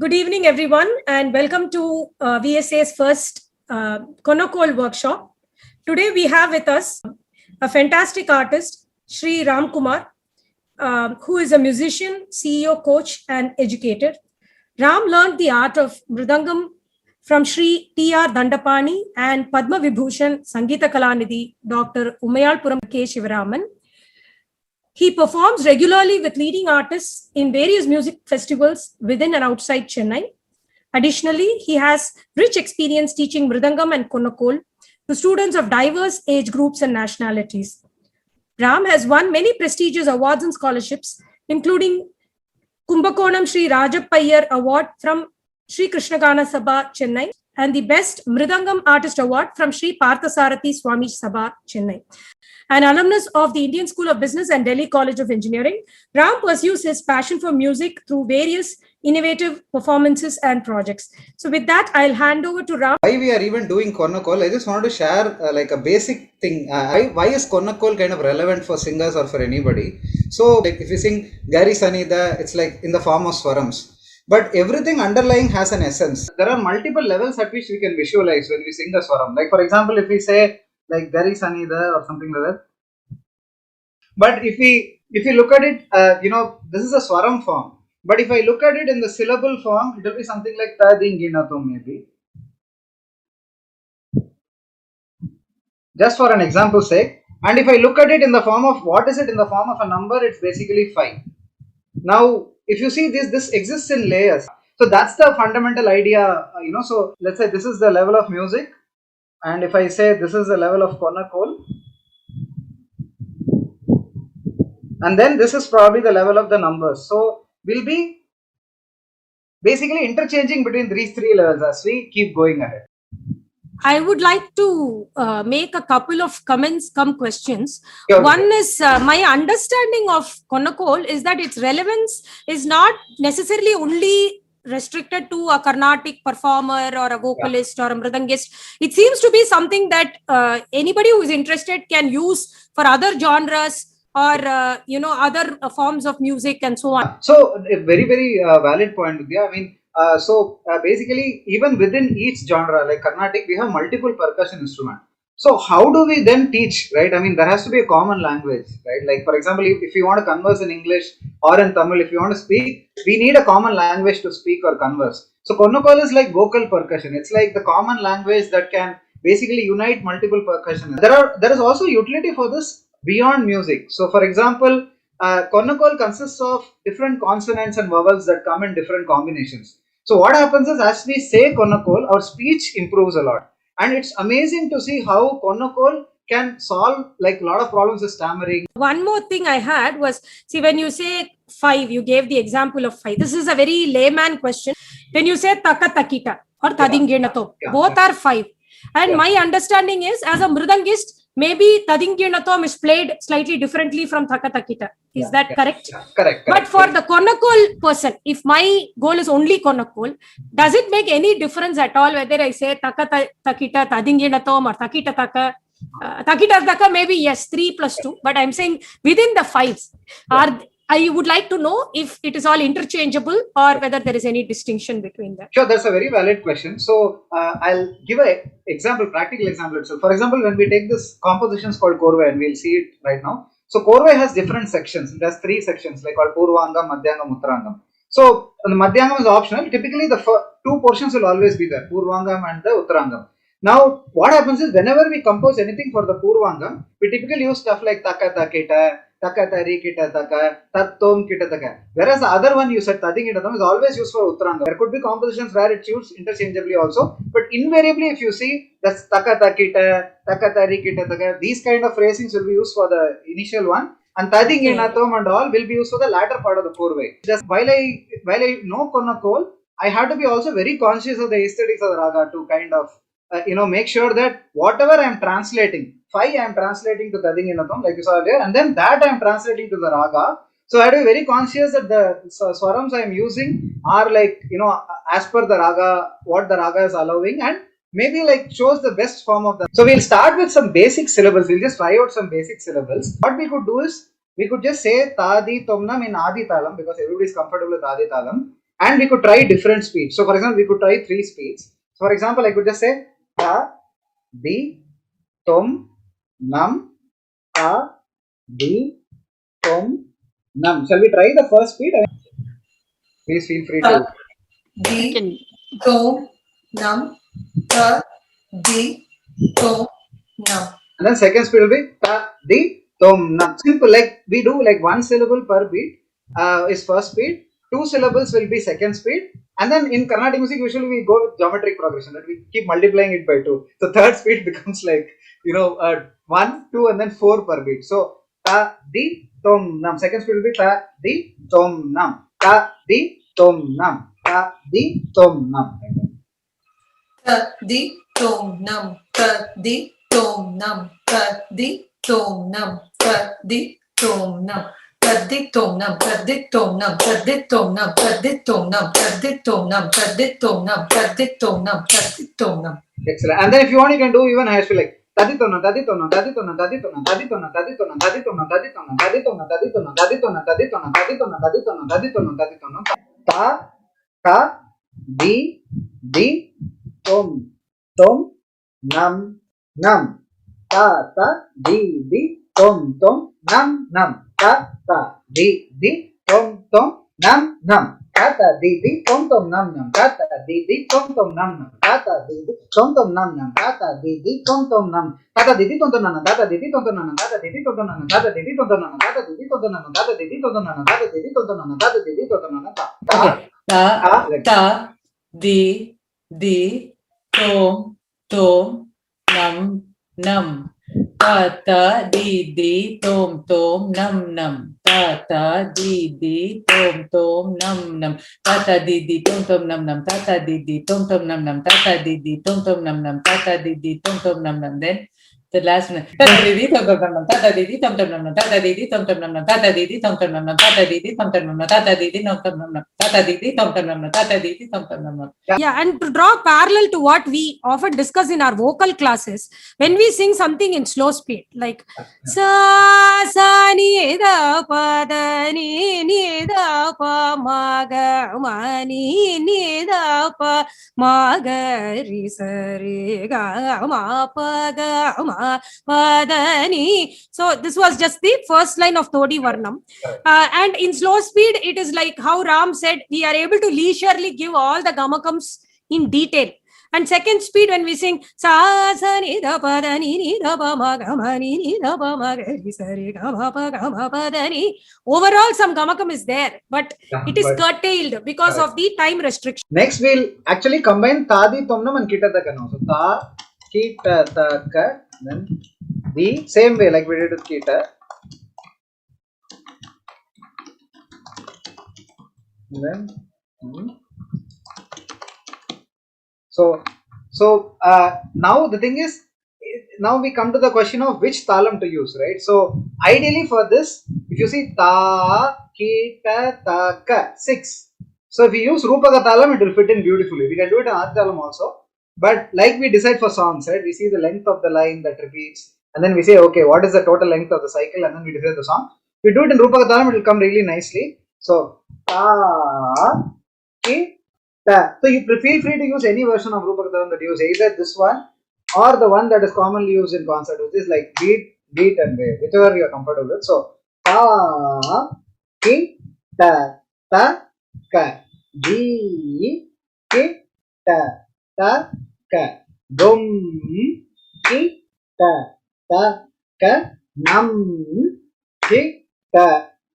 Good evening, everyone, and welcome to VSA's first Konokol workshop. Today, we have with us a fantastic artist, Sri Ram Kumar, who is a musician, CEO, coach, and educator. Ram learned the art of Mridangam from Sri T.R. Dandapani and Padma Vibhushan Sangeeta Kalanidhi, Dr. Umayalpuram K. Shivaraman. He performs regularly with leading artists in various music festivals within and outside Chennai. Additionally, he has rich experience teaching Mridangam and Konakol to students of diverse age groups and nationalities. Ram has won many prestigious awards and scholarships, including Kumbakonam Sri Rajappayar Award from Sri Krishnagana Sabha, Chennai, and the Best Mridangam Artist Award from Sri Parthasarathi Swami Sabha, Chennai. An alumnus of the Indian School of Business and Delhi College of Engineering, Ram pursues his passion for music through various innovative performances and projects. So with that, I'll hand over to Ram. Why we are even doing Konakol, I just wanted to share like a basic thing. Why is Konakol kind of relevant for singers or for anybody? So like if you sing Gari Sanida, it's like in the form of swarams. But everything underlying has an essence. There are multiple levels at which we can visualize when we sing a swaram. Like for example, if we say like Gari Sanida or something like that. But if we look at it, this is a swaram form. But if I look at it in the syllable form, it will be something like Ta Dinginato maybe. Just for an example's sake. And if I look at it in the form of, what is it in the form of a number? It's basically 5. Now, if you see this exists in layers. So that's the fundamental idea, So let's say this is the level of music. And if I say this is the level of Konakol. And then this is probably the level of the numbers. So we'll be basically interchanging between these 3 levels as we keep going ahead. I would like to make a couple of comments, questions. Sure. One is my understanding of Konakol is that its relevance is not necessarily only restricted to a Carnatic performer or a vocalist or a mridangist. It seems to be something that anybody who is interested can use for other genres or other forms of music and so on. So a very valid point, Vidya. I mean, basically, even within each genre, like Carnatic, we have multiple percussion instruments. So how do we then teach, right? I mean, there has to be a common language, right? Like, for example, if you want to converse in English or in Tamil, if you want to speak, we need a common language to speak or converse. So Konakol is like vocal percussion. It's like the common language that can basically unite multiple percussion. There is also utility for this beyond music. So, for example, Konakol consists of different consonants and vowels that come in different combinations. So what happens is, as we say Konakol, our speech improves a lot. And it's amazing to see how Konakol can solve like a lot of problems with stammering. One more thing I had was, see, when you say 5, you gave the example of 5. This is a very layman question. When you say Taka Takita or Tadinginato, both are 5. And my understanding is, as a mridangist, maybe Tadinginatom is played slightly differently from Taka Takita. Is that correct? Correct. But for the Konakol person, if my goal is only Konakol, does it make any difference at all whether I say Taka Takita, Tadinginatom or Takita Taka? Takita Taka, maybe yes, 3 plus 2. But I'm saying within the 5s, I would like to know if it is all interchangeable or whether there is any distinction between them. Sure, that's a very valid question. So I'll give an example, practical example itself. For example, when we take this compositions called Korvai, and we'll see it right now. So Korvai has different sections. It has 3 sections, like called Purvangam, Madhyangam, Uttarangam. So the Madhyangam is optional. Typically, the 2 portions will always be there, Purvangam and the Uttarangam. Now, what happens is, whenever we compose anything for the Purvangam, we typically use stuff like Taka Takita, Taka Tari Kita Taka, Tattom Kita Taka. Whereas the other one you said, Tadinginatam, is always used for Uttarangam. There could be compositions where it's used interchangeably also, but invariably, if you see, that's Taka Takita, Taka Tari Kita Taka, these kind of phrasings will be used for the initial one. And Tadinginatam and all will be used for the latter part of the Korvai. Just while I know Konakol, I have to be also very conscious of the aesthetics of the raga to kind of make sure that whatever I am translating, 5 I am translating to Tadinginatam, like you saw there, and then that I am translating to the raga. So I have to be very conscious that the swarams I am using are like, as per the raga, what the raga is allowing, and maybe like shows the best form of that. So we'll start with some basic syllables. We'll just try out some basic syllables. What we could do is, we could just say Tadi Tomnam in Adi Talam, because everybody is comfortable with Adi Talam. and we could try different speeds. So for example, we could try 3 speeds. So for example, I could just say ta, di, tom, nam, ta, di, tom, nam. Shall we try the first speed? Please feel free to. Di, tom, nam, ta, di, tom, nam. And then second speed will be ta, di, tom, nam. Simple, like we do like one syllable per beat is first speed, 2 syllables will be second speed, and then in Carnatic music usually we go with geometric progression, that we keep multiplying it by 2. So third speed becomes like 1, 2 and then 4 per beat. So ta, di, tom, nam. Second speed will be ta, di, tom, nam. Ta, di, tom, nam. Ta, di, tom, nam. Ta, di, tom, nam. Ta, di, tom, nam. Ta, di, tom, nam. Ta, di, tom, nam. Ta, di, tom, nam. Ta, di, tom, nam. Ta, di, tom, nam. Ta, di, tom, nam. Ta, di, tom, nam. Ta, di, tom, nam. Ta, di, tom, nam. Ta, di, tom, nam. Excellent. And then if you want, you can do even higher speed like taditona, taditona, taditona, taditona, taditona, taditona, taditona, taditona, taditona, taditona, taditona, taditona, taditona, taditona, taditona, taditona, ta, ta, di, tom, tom, nam, nam, ta, di, tom, nam, nam, ta, di, tom, nam, nam. Tata di tom nam nam, tata di tom nam nam, tata di tom nam nam, tata di tom nam, tata di tom nam, tata di tom nam, tata di tom nam, tata di tom nam, tata di tom nam, tata di tom nam, tata di tom nam, tata di tom nam, ta di tom nam nam, ta di tom nam nam, ta di tom nam nam, ta di tom nam nam, ta di tom nam nam, ta di tom nam nam, ta di tom nam nam. Then the last one. Tata didi tom tom nam, tata didi tom tom nam, tata didi tom tom nam, tata didi tom tom nam, tata didi tom tom nam, tata didi tom tom nam, tata didi tom tom nam, tata didi tom tom nam. Yeah, and to draw parallel to what we often discuss in our vocal classes, when we sing something in slow speed, like sa sa ni da pa da ni da pa ma ga ma ni da pa ma ga ri sa re ga ma pa ga ma pa da ni. So this was just the first line of Todi Varnam. And in slow speed, it is like how Ram said, we are able to leisurely give all the gamakams in detail. And second speed, when we sing sa sa ni da pa da ni da pa ma ga ma ni da pa ma ga ri sa re ga ma pa da ni. Overall, some gamakam is there, but it is curtailed because of the time restriction. Next, we'll actually combine tadi tomnam and kita taka now. So ta, kita taka, then the same way like we did with kita. Then so now the thing is, now we come to the question of which talam to use, right? So ideally for this, if you see ta, kita, taka, 6. So if we use Rupaka talam, it will fit in beautifully. We can do it in Adi talam also. But like we decide for songs, right? We see the length of the line that repeats, and then we say, okay, what is the total length of the cycle, and then we decide the song. If we do it in Rupaka talam, it will come really nicely. So ta, kita. So you feel free to use any version of Rupaka talam that you use, either this one or the one that is commonly used in concert, which is like beat and wave, whichever you are comfortable with. So ta, kita, taka, di, kita, taka, dum, kita, taka, nam, kita, taka, ta,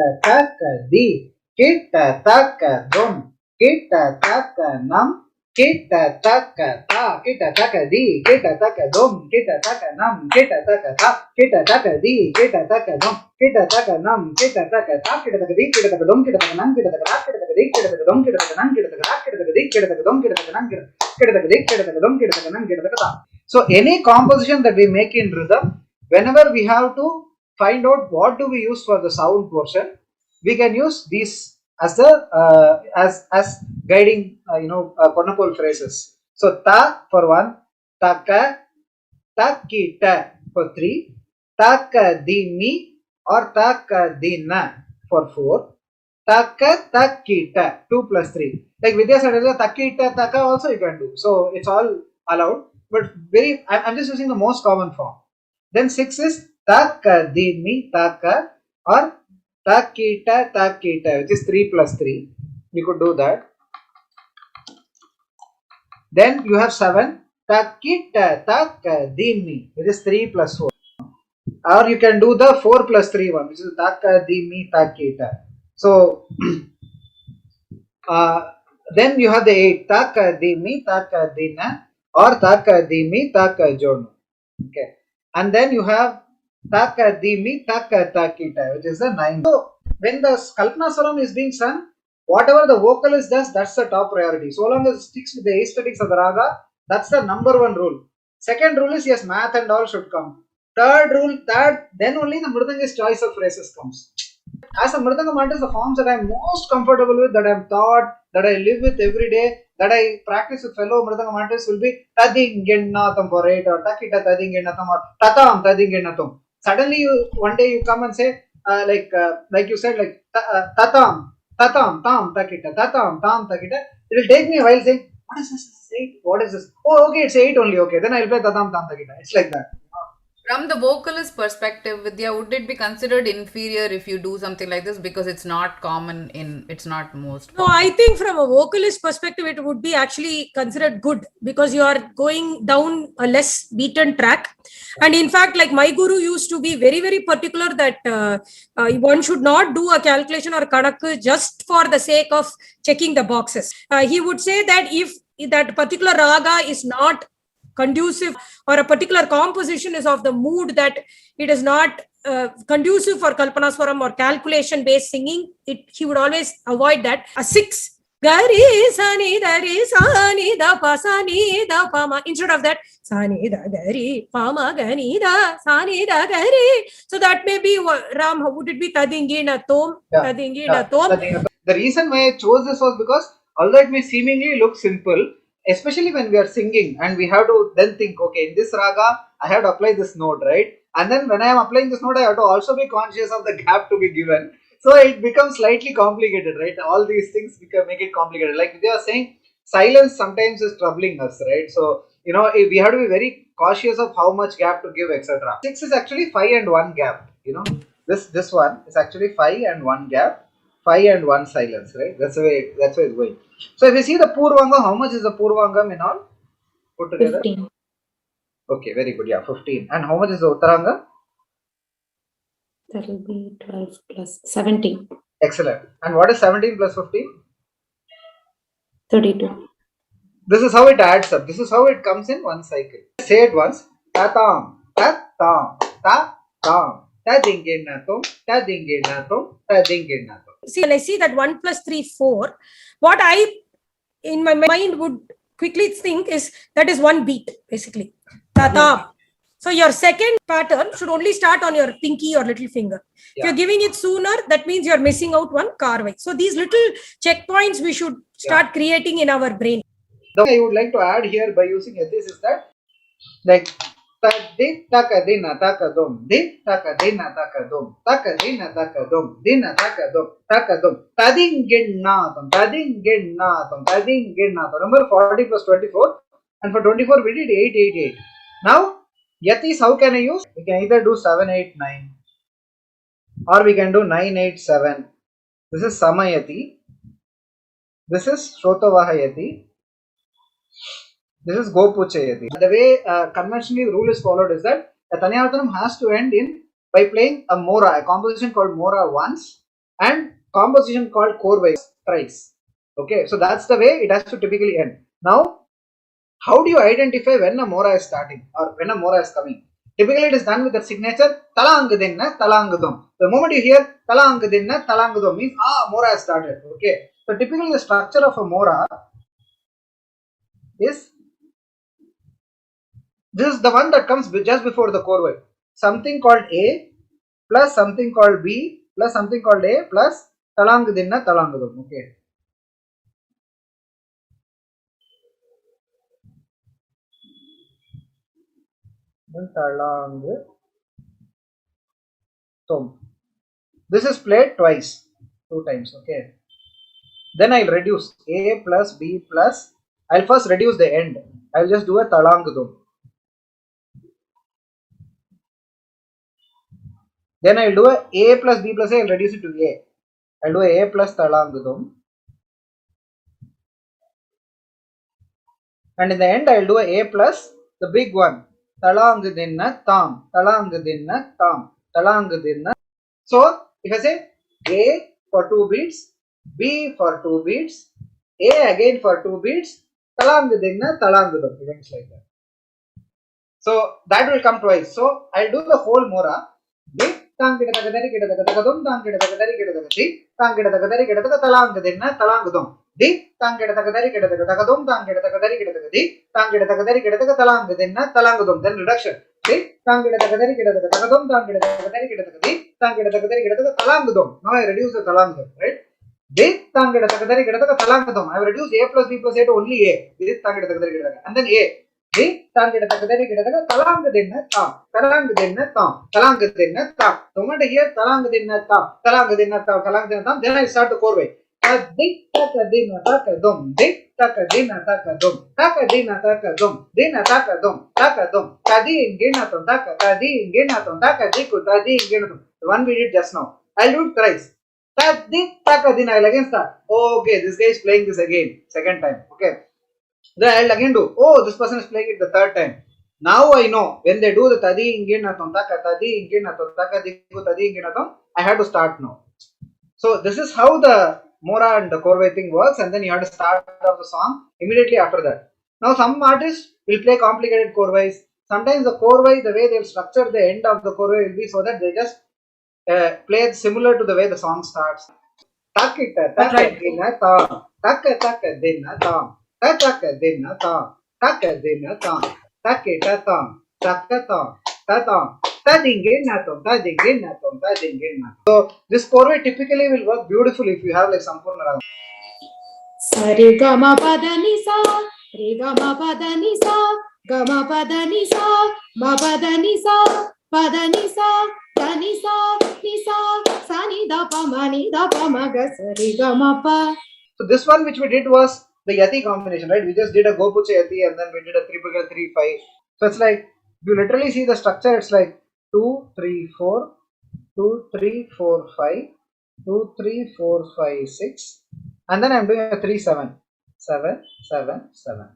kita, taka, di, kita, taka, dum, kita, taka, nam, kita, taka, ta, kita, taka, di, kita, taka, dum, kita, taka, nam, kita, taka, ta, kita, taka, di, kita, taka, dum, kita, taka, nam, kita, taka, ta, kita, taka, di, kita, taka, dum, kita, taka, nam, kita, taka, ta, kita, taka, di, kita, taka, dum, kita, taka, nam, kita, taka, ta, kita, taka, di, kita, taka, dum, kita, taka, nam, kita, taka, di, kita, taka, dum, kita, taka, nam, kita, taka, ta. So any composition that we make in rhythm, whenever we have to find out what do we use for the sound portion, we can use these as the as guiding Konapol phrases. So ta for 1, taka, takita for 3, taka dini or taka dina for 4, taka, takita, 2 plus 3. Like Vidya said earlier, takita, taka also you can do. So it's all allowed. But I'm just using the most common form. Then 6 is taka, dimi, taka, or takita, takita, which is 3 plus 3. You could do that. Then you have 7, takita, taka, dimi, which is 3 plus 4. Or you can do the 4 plus 3 one, which is taka, dimi, takita. So then you have the 8, taka, dimi, taka, dina, or taka, dimi, taka, jono. Okay. And then you have taka, dimi, taka, takita, which is the 9. So when the Kalpana Swaram is being sung, whatever the vocalist does, that's the top priority. So long as it sticks with the aesthetics of the raga, that's the number one rule. Second rule is yes, math and all should come. Then only the Mridang's choice of phrases comes. As a Mridanga artist, the forms that I'm most comfortable with, that I'm taught, that I live with every day, that I practice with fellow Mridanga artists will be Tadingennatham for 8 or Takita Tadingennatham or Tatam Tadingennatham. Suddenly one day you come and say, like you said, like Tatam, Tatam, Tam Takita, Tatam, Tam Takita. It will take me a while saying, what is this? 8? What is this? Oh, okay, it's 8 only. Okay, then I'll play Tatam, Tam Takita. It's like that. From the vocalist perspective, Vidya, would it be considered inferior if you do something like this because it's not common it's not most No, I think from a vocalist perspective, it would be actually considered good because you are going down a less beaten track. And in fact, like my guru used to be very, very particular that one should not do a calculation or kanak just for the sake of checking the boxes. He would say that if that particular raga is not conducive or a particular composition is of the mood that it is not conducive for Kalpana Swaram or calculation based singing, he would always avoid that. A 6, gari sani dari sani da pa sani da pa ma, instead of that sani da gari pa ma gani da sani da gari. So that may be Ram, would it be tadingina tom, tadingina tom? The reason why I chose this was because although it may seemingly look simple, especially when we are singing and we have to then think, okay, in this raga I have to apply this note, right? And then when I am applying this note, I have to also be conscious of the gap to be given. So it becomes slightly complicated, right? All these things make it complicated. Like they are saying, silence sometimes is troubling us, right? So we have to be very cautious of how much gap to give, etc. 6 is actually 5 and 1 gap. This one is actually 5 and 1 gap, 5 and 1 silence, right? That's the way it's going. So if you see the Purvanga, how much is the Purvangam in all put together? 15. Okay, very good. Yeah, 15. And how much is the Uttaranga? That will be 12 plus 17. Excellent. And what is 17 plus 15? 32. This is how it adds up. This is how it comes in one cycle. Say it once. Tatam, tatam, tatam, tadingenatom, tadingenatom, tadingenatom. See, when I see that 1 plus 3, 4, what I in my mind would quickly think is that is one beat, basically. Tata. So your second pattern should only start on your pinky or little finger. Yeah. If you're giving it sooner, that means you're missing out one karvai. So these little checkpoints we should start creating in our brain. The thing I would like to add here by using this is that, like, di taka dina taka dom, di taka dina taka dom, taka dina taka dom, dina taka dom, tadingenatham, tadingenatham, tadingenatham. Remember 40 plus 24, and for 24 we did 8, 8, 8. Now yatis, how can I use? We can either do 7, 8, 9, or we can do 9, 8, 7. This is Samayati. This is Shrotavahayati. This is Gopuchayati. The way conventionally the rule is followed is that a Tanyavathanam has to end by playing a mora, a composition called mora once, and composition called korvai thrice. Okay, so that's the way it has to typically end. Now, how do you identify when a mora is starting or when a mora is coming? Typically, it is done with the signature talangadinna talangadum. The moment you hear talangadinna talangadum means mora has started. Okay, so typically the structure of a mora is this is the one that comes just before the korvai. Something called A plus something called B plus something called A plus talangadinna talangadum. Okay. This is played twice. 2 times. Okay. Then I'll reduce A plus B plus. I'll first reduce the end. I'll just do a talangudum. Then I'll do a plus B plus A. I'll reduce it to A. I'll do a plus talangudum. And in the end, I'll do a plus the big one. Talangudinna tam. Talangudinna tam. Talangudinna. So if I say A for 2 beats, B for 2 beats, A again for 2 beats, talangudinna talangudum. Events like that. So that will come twice. So I'll do the whole mora. Tangidatagadari gidatagadum, tangidatagadari gidatagadati, tangidatagadari gidatatalangadinna talangudum. Di tangidatagadari gidatagadum, tangidatagadari gidatagadi, tangidatagadari gidatatalangadinna talangudum. Then reduction. Di tangidatagadari gidatagadum, tangidatagadari gidatagadi, tangidatagadari gidatatalangadum. Now I reduce the talangudum, right? Di tangidatagadari gidatatalangadum. I have reduced A plus B plus A to only A. Di tangidatagadari gidatagadi. And then A. Di tangidatagadari gidatagadi talangadinna tam. Talangadinna tam. Talangadinna tam. The moment I hear talangadinna tam, talangadinna tam, talangadinna tam, then I start the core way. Di takadinna takadum. Di takadinna takadum. Takadinna takadum. Dinna takadum. Takadum. Tadi inginatum. Tadi inginatum. Takadiku. Tadi inginatum. The one we did just now. I'll do it thrice. Tadi takadinna. I'll again start. Okay, this guy is playing this again. Second time. Okay. Then I'll again do. Oh, this person is playing it the third time. Now I know when they do the tadi inginatum. Tadi inginatum. Takadiku. Tadi inginatum. I have to start now. So this is how the mora and the korvai thing works, and then you have to start off the song immediately after that. Now some artists will play complicated korvais. Sometimes the korvai, the way they'll structure the end of the korvai will be so that they just play it similar to the way the song starts. Takita takadina tam, takadina tam, takadina tam, takadina tam, takita tam, takatam, tatam. So this korvai typically will work beautifully if you have like Sampurna Ragam. Sari gama pada nisa, re gama pada nisa, gama pada nisa, ma pada nisa, pada nisa, da nisa, nisa, sani da pa ma ga sari gama pa. So this one which we did was the Yati combination, right? We just did a Gopucha Yati and then we did a 3-3-5. So it's like you literally see the structure. It's like 2, 3, 4, 2, 3, 4, 5, 2, 3, 4, 5, 6, and then I'm doing a 3, 7, 7, 7, 7.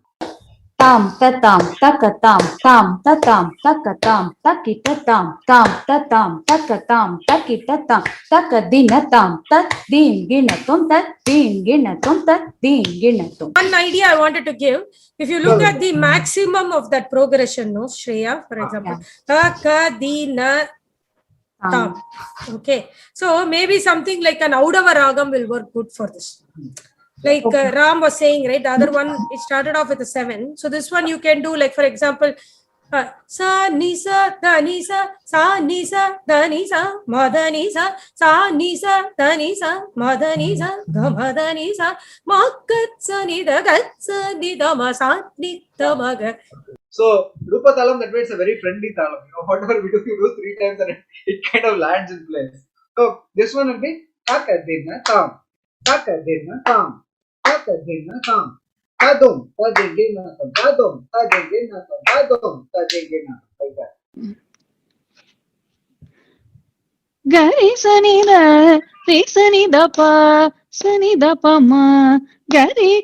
Tam tatam takatam tam tatam takatam takitatam tam tatam takatam takitatam takadinatam tat din ginatum tat din ginatum tat din ginatum. One idea I wanted to give, if you look at the maximum of that progression, no, Shreya, for example, takadina tam. Okay, so maybe something like an Audava Ragam will work good for this. Like Ram was saying, right? The other one, it started off with a 7. So this one you can do, like for example, sa nisa da nisa sa nisa da nisa ma da nisa sa nisa da nisa ma da nisa ga ma da nisa ma gat sa ni da ma sa ni da ma ga. So Rupa Talam, that way it's a very friendly talam. You know, whatever we do 3 times and it kind of lands in place. So this one will be takadina tam, takadina tam, takadina tam, tadum, tadingina tam, tadum, tadingina tam, tadum, tadingina tam, like that. Gari sani da pa sani da pa ma gari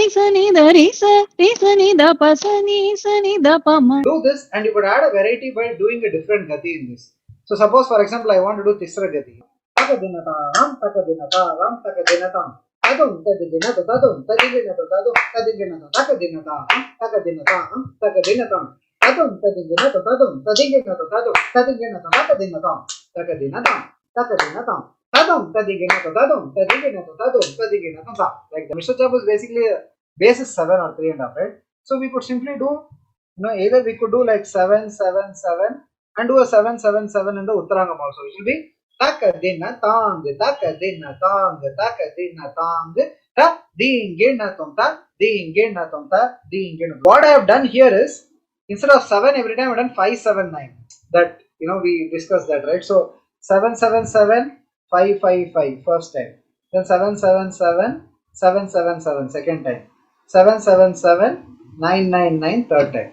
sani da ri sani da pa sani da pa ma. Do this and you could add a variety by doing a different gati in this. So suppose for example I want to do Tisra gati. Takadinatam, takadinatam, takadinatam. Tadum, tadinatam, tadum, tadinatam, tadum, tadinatam, takadinatam, takadinatam, takadinatam. Tadum, tadinatam, tadum, tadinatam, tadum, tadinatam, takadinatam, takadinatam, takadinatam. Tadum, tadinatam, tadum, tadinatam, tadum, tadinatam. Like the Mishra Chap is basically base is 7 or 3.5, right? So we could simply do, either we could do like 7, 7, 7 and do a 7, 7, 7 in the Uttarangam also, which will be takadina tang, takadina tang, takadina tang, ta dingina tonta, dingina tonta, dingina. What I have done here is, instead of 7 every time, I have done 5, 7, 9. That, we discussed that, right? So 7, 7, 7, 5, 5, 5 first time. then 777 777 second time, 777 999 third time.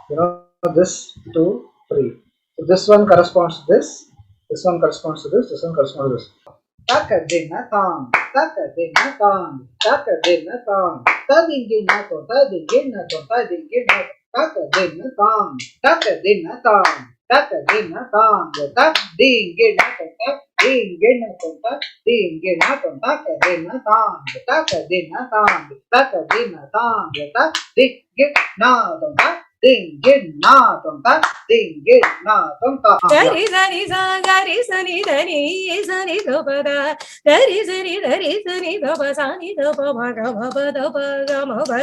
You know this 2 3. So this one corresponds to this. This one corresponds to this. This one corresponds to this. Takadinatang, takadinatang, takadinatang, tadinginato, tadinginato, tadinginato, takadinatang, takadinatang, takadinatang, takadinginato, takadinginato, takadinginato, takadinatang, takadinatang, takadinatang, takadinginato, ding gin na tum ta ding gin na tum ta. Gari sani sa gari sani dani sani do pa da gari sani do pa sani do pa ma ga ma pa do pa ga ma pa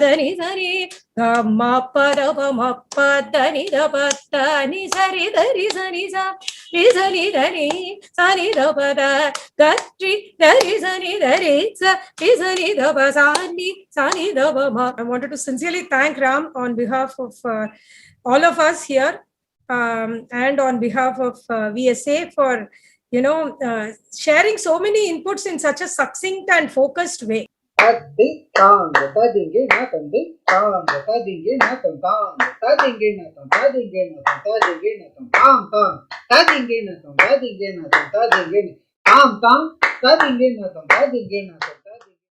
da ni sani ga ma pa do pa ma pa da ni do pa da ni sari dari sani sa ri sani dani sani do pa da gari dari sani dari sa ri sani do pa sani do pa ma. I wanted to sincerely thank Ram on behalf of all of us here and on behalf of VSA for sharing so many inputs in such a succinct and focused way. Tading tading na tading tang tading na tang tading na tang tading na tang tading na tang tading na tang tading na tang tading na tang tading na tang tading na tang